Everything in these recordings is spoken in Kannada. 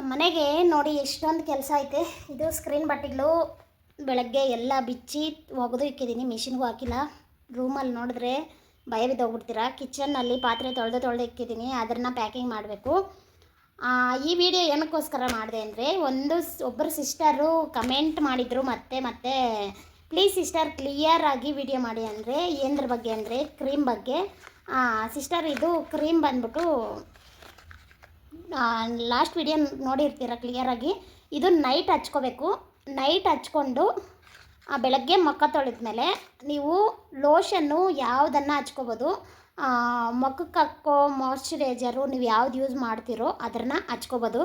ನಮ್ಮ ಮನೆಗೆ ನೋಡಿ ಎಷ್ಟೊಂದು ಕೆಲಸ ಐತೆ. ಇದು ಸ್ಕ್ರೀನ್ ಬಟ್ಟೆಗಳು ಬೆಳಗ್ಗೆ ಎಲ್ಲ ಬಿಚ್ಚಿ ಒಗೆದು ಇಕ್ಕಿದ್ದೀನಿ, ಮಿಷಿನ್ಗೂ ಹಾಕಿಲ್ಲ. ರೂಮಲ್ಲಿ ನೋಡಿದ್ರೆ ಭಯ ಬಿದ್ದೋಗ್ಬಿಡ್ತೀರಾ. ಕಿಚನ್ನಲ್ಲಿ ಪಾತ್ರೆ ತೊಳೆದು ಇಕ್ಕಿದ್ದೀನಿ, ಅದನ್ನು ಪ್ಯಾಕಿಂಗ್ ಮಾಡಬೇಕು. ಈ ವಿಡಿಯೋ ಏನಕ್ಕೋಸ್ಕರ ಮಾಡಿದೆ ಅಂದರೆ, ಒಬ್ಬರು ಸಿಸ್ಟರು ಕಮೆಂಟ್ ಮಾಡಿದರು ಮತ್ತೆ ಪ್ಲೀಸ್ ಸಿಸ್ಟರ್ ಕ್ಲಿಯರ್ ಆಗಿ ವಿಡಿಯೋ ಮಾಡಿ ಅಂದರೆ, ಏನರ ಬಗ್ಗೆ ಅಂದರೆ ಕ್ರೀಮ್ ಬಗ್ಗೆ. ಸಿಸ್ಟರ್ ಇದು ಕ್ರೀಮ್ ಬಂದ್ಬಿಟ್ಟು ಲಾಸ್ಟ್ ವಿಡಿಯೋ ನೋಡಿರ್ತೀರ ಕ್ಲಿಯರಾಗಿ. ಇದು ನೈಟ್ ಹಚ್ಕೋಬೇಕು. ನೈಟ್ ಹಚ್ಕೊಂಡು ಬೆಳಗ್ಗೆ ಮುಖ ತೊಳೆದ್ಮೇಲೆ ನೀವು ಲೋಷನ್ನು ಯಾವುದನ್ನು ಹಚ್ಕೋಬೋದು. ಮುಖಕ್ಕೆ ಹಾಕೋ ಮಾಯ್ಶ್ಚರೈಸರು ನೀವು ಯಾವ್ದು ಯೂಸ್ ಮಾಡ್ತೀರೋ ಅದನ್ನು ಹಚ್ಕೋಬೋದು.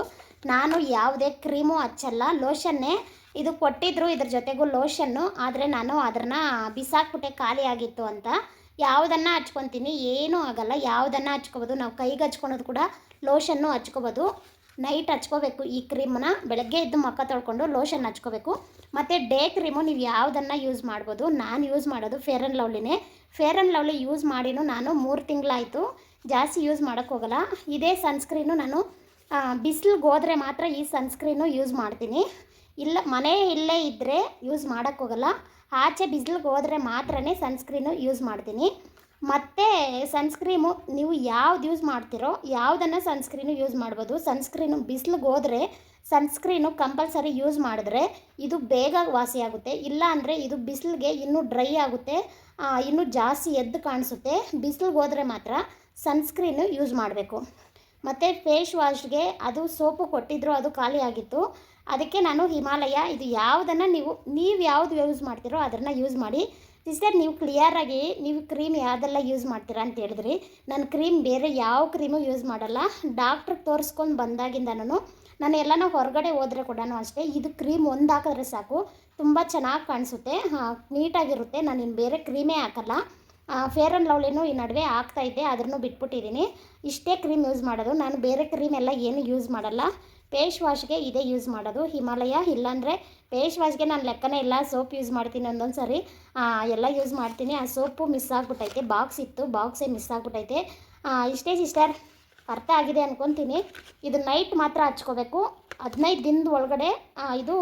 ನಾನು ಯಾವುದೇ ಕ್ರೀಮು ಹಚ್ಚಲ್ಲ, ಲೋಷನ್ನೇ. ಇದು ಕೊಟ್ಟಿದ್ದರು ಇದ್ರ ಜೊತೆಗೂ ಲೋಷನ್ನು, ಆದರೆ ನಾನು ಅದನ್ನು ಬಿಸಾಕ್ಬಿಟ್ಟೆ, ಖಾಲಿ ಆಗಿತ್ತು ಅಂತ. ಯಾವುದನ್ನು ಹಚ್ಕೊತೀನಿ, ಏನೂ ಆಗಲ್ಲ. ಯಾವುದನ್ನು ಹಚ್ಕೋಬೋದು. ನಾವು ಕೈಗೆ ಹಚ್ಕೊಳೋದು ಕೂಡ ಲೋಷನ್ನು ಹಚ್ಕೋಬೋದು. ನೈಟ್ ಹಚ್ಕೋಬೇಕು ಈ ಕ್ರೀಮನ್ನ. ಬೆಳಗ್ಗೆ ಎದ್ದು ಮುಖ ತೊಳ್ಕೊಂಡು ಲೋಷನ್ ಹಚ್ಕೋಬೇಕು. ಮತ್ತು ಡೇ ಕ್ರೀಮು ನೀವು ಯಾವುದನ್ನು ಯೂಸ್ ಮಾಡ್ಬೋದು. ನಾನು ಯೂಸ್ ಮಾಡೋದು ಫೇರ್ ಆ್ಯಂಡ್ ಲವ್ಲಿನೇ. ಫೇರ್ ಆ್ಯಂಡ್ ಲವ್ಲಿ ಯೂಸ್ ಮಾಡಿನೂ ನಾನು 3 ತಿಂಗಳಾಯಿತು. ಜಾಸ್ತಿ ಯೂಸ್ ಮಾಡೋಕ್ಕೋಗಲ್ಲ. ಇದೇ ಸನ್ಸ್ಕ್ರೀನು ನಾನು ಬಿಸಿಲಿಗೆ ಹೋದರೆ ಮಾತ್ರ ಈ ಸನ್ಸ್ಕ್ರೀನು ಯೂಸ್ ಮಾಡ್ತೀನಿ. ಇಲ್ಲೇ ಇದ್ದರೆ ಯೂಸ್ ಮಾಡೋಕ್ಕೋಗಲ್ಲ. ಆಚೆ ಬಿಸಿಲಿಗೆ ಹೋದರೆ ಮಾತ್ರನೇ ಸನ್ಸ್ಕ್ರೀನು ಯೂಸ್ ಮಾಡ್ತೀನಿ. ಮತ್ತು ಸನ್ಸ್ಕ್ರೀಮು ನೀವು ಯಾವ್ದು ಯೂಸ್ ಮಾಡ್ತೀರೋ ಯಾವುದನ್ನು ಸನ್ಸ್ಕ್ರೀನು ಯೂಸ್ ಮಾಡ್ಬೋದು. ಸನ್ಸ್ಕ್ರೀನು ಬಿಸಿಲಿಗೆ ಹೋದರೆ ಸನ್ಸ್ಕ್ರೀನು ಕಂಪಲ್ಸರಿ ಯೂಸ್ ಮಾಡಿದ್ರೆ ಇದು ಬೇಗ ವಾಸಿಯಾಗುತ್ತೆ. ಇಲ್ಲ ಅಂದರೆ ಇದು ಬಿಸಿಲಿಗೆ ಇನ್ನೂ ಡ್ರೈ ಆಗುತ್ತೆ, ಇನ್ನೂ ಜಾಸ್ತಿ ಎದ್ದು ಕಾಣಿಸುತ್ತೆ. ಬಿಸಿಲಿಗೆ ಹೋದರೆ ಮಾತ್ರ ಸನ್ಸ್ಕ್ರೀನು ಯೂಸ್ ಮಾಡಬೇಕು. ಮತ್ತು ಫೇಸ್ ವಾಶ್ಗೆ ಅದು ಸೋಪು ಕೊಟ್ಟಿದ್ದರು, ಅದು ಖಾಲಿ ಆಗಿತ್ತು. ಅದಕ್ಕೆ ನಾನು ಹಿಮಾಲಯ, ಇದು ಯಾವುದನ್ನು ನೀವು ಯಾವುದು ಯೂಸ್ ಮಾಡ್ತೀರೋ ಅದನ್ನು ಯೂಸ್ ಮಾಡಿ. ಸಿಸ್ಟರ್ ನೀವು ಕ್ಲಿಯರಾಗಿ ನೀವು ಕ್ರೀಮ್ ಯಾವುದೆಲ್ಲ ಯೂಸ್ ಮಾಡ್ತೀರಾ ಅಂತ ಹೇಳಿದ್ರಿ. ನಾನು ಕ್ರೀಮ್ ಬೇರೆ ಯಾವ ಕ್ರೀಮು ಯೂಸ್ ಮಾಡಲ್ಲ. ಡಾಕ್ಟ್ರಿಗೆ ತೋರಿಸ್ಕೊಂಡು ಬಂದಾಗಿಂದ ನಾನು ಎಲ್ಲನೂ ಹೊರಗಡೆ ಹೋದರೆ ಕೂಡ ಅಷ್ಟೇ, ಇದು ಕ್ರೀಮ್ ಒಂದು ಹಾಕಿದ್ರೆ ಸಾಕು, ತುಂಬ ಚೆನ್ನಾಗಿ ಕಾಣಿಸುತ್ತೆ, ನೀಟಾಗಿರುತ್ತೆ. ನಾನು ಇನ್ನು ಬೇರೆ ಕ್ರೀಮೇ ಹಾಕಲ್ಲ. ಫೇರ್ ಆ್ಯಂಡ್ ಲವ್ಲಿನೂ ಈ ನಡುವೆ ಹಾಕ್ತಾಯಿದ್ದೆ, ಅದನ್ನು ಬಿಟ್ಬಿಟ್ಟಿದ್ದೀನಿ. ಇಷ್ಟೇ ಕ್ರೀಮ್ ಯೂಸ್ ಮಾಡೋದು. ನಾನು ಬೇರೆ ಕ್ರೀಮ್ ಎಲ್ಲ ಏನು ಯೂಸ್ ಮಾಡಲ್ಲ. ಫೇಸ್ ವಾಶ್ಗೆ ಇದೇ ಯೂಸ್ ಮಾಡೋದು, ಹಿಮಾಲಯ. ಇಲ್ಲಾಂದರೆ ಫೇಸ್ ವಾಶ್ಗೆ ನಾನು ಲೆಕ್ಕನೇ ಇಲ್ಲ, ಸೋಪ್ ಯೂಸ್ ಮಾಡ್ತೀನಿ. ಒಂದೊಂದು ಸರಿ ಎಲ್ಲ ಯೂಸ್ ಮಾಡ್ತೀನಿ. ಆ ಸೋಪು ಮಿಸ್ ಆಗಿಬಿಟ್ಟೈತೆ, ಬಾಕ್ಸ್ ಇತ್ತು, ಬಾಕ್ಸೇ ಮಿಸ್ ಆಗಿಬಿಟ್ಟೈತೆ. ಇಷ್ಟೇ ಸಿಸ್ಟರ್, ಅರ್ಥ ಆಗಿದೆ ಅಂದ್ಕೊತೀನಿ. ಇದು ನೈಟ್ ಮಾತ್ರ ಹಚ್ಕೋಬೇಕು. 15 ದಿನದ ಒಳಗಡೆ ಇದು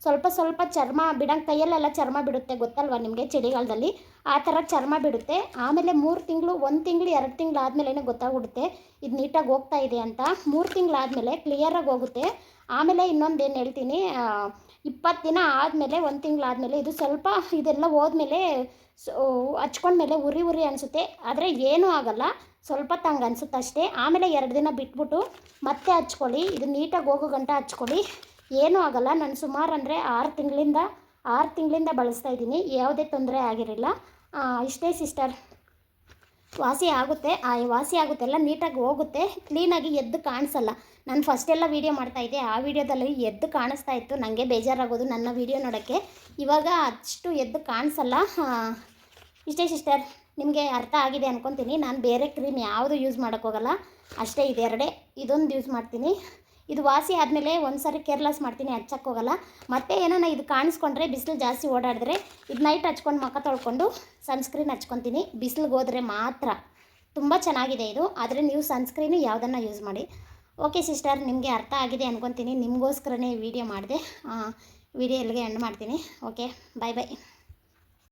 ಸ್ವಲ್ಪ ಚರ್ಮ ಬಿಡಂಗೆ, ಕೈಯಲ್ಲೆಲ್ಲ ಚರ್ಮ ಬಿಡುತ್ತೆ, ಗೊತ್ತಲ್ವ ನಿಮಗೆ, ಚಳಿಗಾಲದಲ್ಲಿ ಆ ಥರ ಚರ್ಮ ಬಿಡುತ್ತೆ. ಆಮೇಲೆ 3 ತಿಂಗಳು, 1 ತಿಂಗಳು 2 ತಿಂಗಳು ಆದಮೇಲೆ ಗೊತ್ತಾಗ್ಬಿಡುತ್ತೆ ಇದು ನೀಟಾಗಿ ಹೋಗ್ತಾ ಇದೆ ಅಂತ. 3 ತಿಂಗಳಾದಮೇಲೆ ಕ್ಲಿಯರಾಗಿ ಹೋಗುತ್ತೆ. ಆಮೇಲೆ ಇನ್ನೊಂದು ಏನು ಹೇಳ್ತೀನಿ, 20 ದಿನ ಆದಮೇಲೆ, 1 ತಿಂಗಳಾದಮೇಲೆ ಇದು ಸ್ವಲ್ಪ ಇದೆಲ್ಲ ಹೋದ್ಮೇಲೆ ಹಚ್ಕೊಂಡ್ಮೇಲೆ ಉರಿ ಅನಿಸುತ್ತೆ, ಆದರೆ ಏನೂ ಆಗಲ್ಲ, ಸ್ವಲ್ಪ ತಂಗೆ ಅನಿಸುತ್ತೆ ಅಷ್ಟೇ. ಆಮೇಲೆ 2 ದಿನ ಬಿಟ್ಬಿಟ್ಟು ಮತ್ತೆ ಹಚ್ಕೊಳ್ಳಿ. ಇದು ನೀಟಾಗಿ ಹೋಗೋ ಗಂಟ ಹಚ್ಕೊಳ್ಳಿ, ಏನೂ ಆಗಲ್ಲ. ನಾನು ಸುಮಾರು ಅಂದರೆ 6 ತಿಂಗಳಿಂದ ಬಳಸ್ತಾ ಇದ್ದೀನಿ, ಯಾವುದೇ ತೊಂದರೆ ಆಗಿರಲಿಲ್ಲ. ಇಷ್ಟೇ ಸಿಸ್ಟರ್, ವಾಸಿ ಆಗುತ್ತೆ, ಎಲ್ಲ ನೀಟಾಗಿ ಹೋಗುತ್ತೆ, ಕ್ಲೀನಾಗಿ ಎದ್ದು ಕಾಣಿಸಲ್ಲ. ನಾನು ಫಸ್ಟೆಲ್ಲ ವೀಡಿಯೋ ಮಾಡ್ತಾಯಿದ್ದೆ, ಆ ವಿಡಿಯೋದಲ್ಲಿ ಎದ್ದು ಕಾಣಿಸ್ತಾ ಇತ್ತು, ನನಗೆ ಬೇಜಾರಾಗೋದು ನನ್ನ ವೀಡಿಯೋ ನೋಡೋಕ್ಕೆ. ಇವಾಗ ಅಷ್ಟು ಎದ್ದು ಕಾಣಿಸಲ್ಲ. ಇಷ್ಟೇ ಸಿಸ್ಟರ್, ನಿಮಗೆ ಅರ್ಥ ಆಗಿದೆ ಅಂದ್ಕೊತೀನಿ. ನಾನು ಬೇರೆ ಕ್ರೀಮ್ ಯಾವುದು ಯೂಸ್ ಮಾಡೋಕ್ಕೋಗಲ್ಲ, ಅಷ್ಟೇ ಇದೆರಡೇ, ಇದೊಂದು ಯೂಸ್ ಮಾಡ್ತೀನಿ. ಇದು ವಾಸಿ ಆದಮೇಲೆ ಒಂದು ಸಾರಿ ಕೇರ್ಲೆಸ್ ಮಾಡ್ತೀನಿ, ಹಚ್ಚಕ್ಕೋಗಲ್ಲ. ಮತ್ತೆ ಏನಾನ ಇದು ಕಾಣಿಸ್ಕೊಂಡ್ರೆ, ಬಿಸಿಲು ಜಾಸ್ತಿ ಓಡಾಡಿದ್ರೆ ಇದು ನೈಟ್ ಹಚ್ಕೊಂಡು ಮುಖ ತೊಳ್ಕೊಂಡು ಸನ್ಸ್ಕ್ರೀನ್ ಹಚ್ಕೊತೀನಿ. ಬಿಸಿಲಿಗೆ ಹೋದರೆ ಮಾತ್ರ. ತುಂಬ ಚೆನ್ನಾಗಿದೆ ಇದು, ಆದರೆ ನೀವು ಸನ್ಸ್ಕ್ರೀನು ಯಾವುದನ್ನು ಯೂಸ್ ಮಾಡಿ. ಓಕೆ ಸಿಸ್ಟರ್, ನಿಮಗೆ ಅರ್ಥ ಆಗಿದೆ ಅಂದ್ಕೊತೀನಿ. ನಿಮಗೋಸ್ಕರನೇ ವಿಡಿಯೋ ಮಾಡಿದೆ. ವಿಡಿಯೋ ಎಲ್ಲಿಗೆ ಎಂಡ್ ಮಾಡ್ತೀನಿ. ಓಕೆ, ಬಾಯ್.